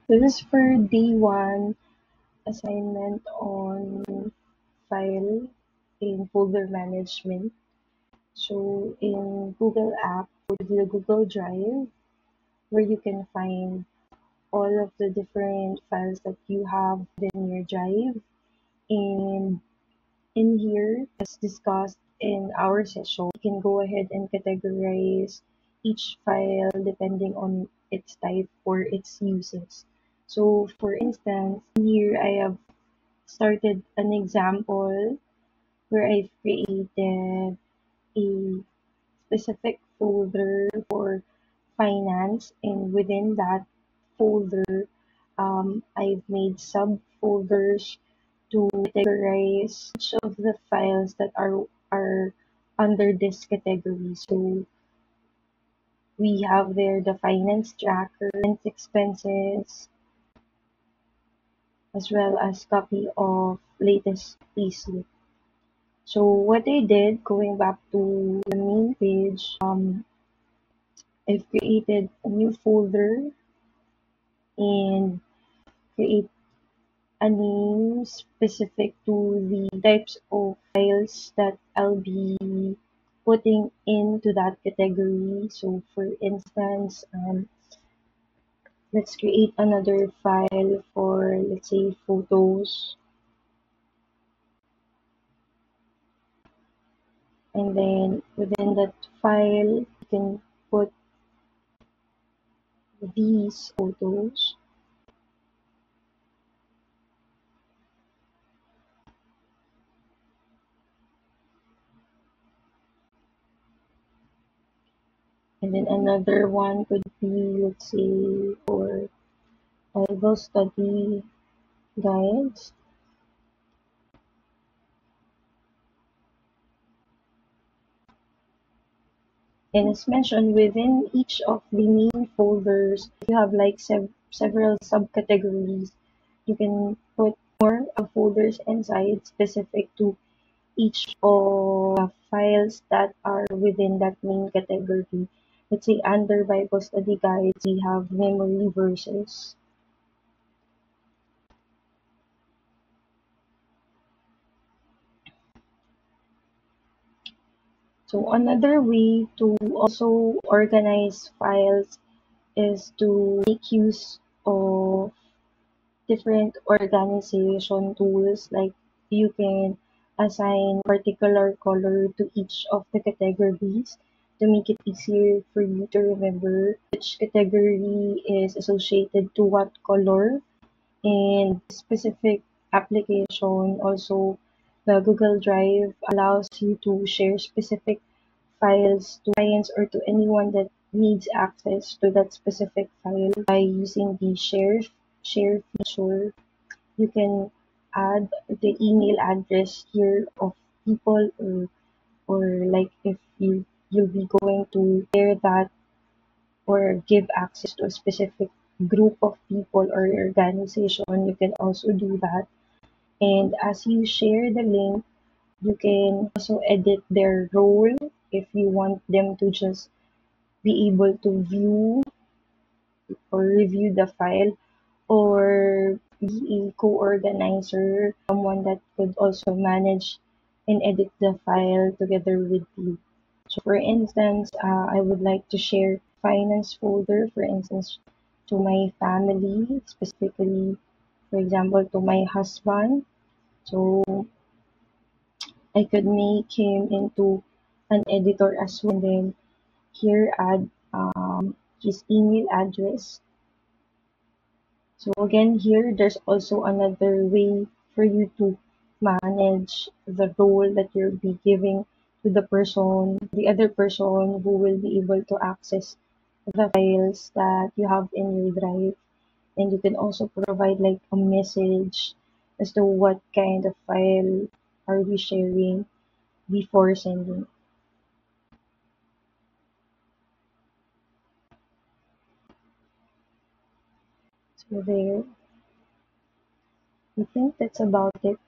This is for day one assignment on file in folder management. So in Google app, go to the Google Drive where you can find all of the different files that you have in your drive. And in here, as discussed in our session, you can go ahead and categorize each file depending on its type or its uses. So for instance, here I have started an example where I've created a specific folder for finance, and within that folder, I've made subfolders to categorize each of the files that are under this category. So we have there the finance tracker, expenses, as well as copy of latest payslip. So what I did, going back to the main page, I've created a new folder and create a name specific to the types of files that I'll be putting into that category. So for instance, let's create another file for, let's say, photos. And then within that file, you can put these photos. And then another one could be, let's say, for Bible study guides. And as mentioned, within each of the main folders, you have like several subcategories. You can put more folders inside specific to each of the files that are within that main category. Let's say under Bible study guides, we have memory verses. So another way to also organize files is to make use of different organization tools. Like you can assign particular color to each of the categories to make it easier for you to remember which category is associated to what color. And specific application also, the Google Drive allows you to share specific files to clients or to anyone that needs access to that specific file by using the share feature. You can add the email address here of people, or like if you'll be going to share that or give access to a specific group of people or organization, you can also do that. And as you share the link, you can also edit their role if you want them to just be able to view or review the file, or be a co-organizer, someone that could also manage and edit the file together with you. So for instance, I would like to share finance folder, for instance, to my family, specifically, for example, to my husband. So I could make him into an editor as well. And then here add his email address. So again, here there's also another way for you to manage the role that you'll be giving to the other person who will be able to access the files that you have in your drive. And you can also provide like a message as to what kind of file are we sharing before sending. So there, I think that's about it.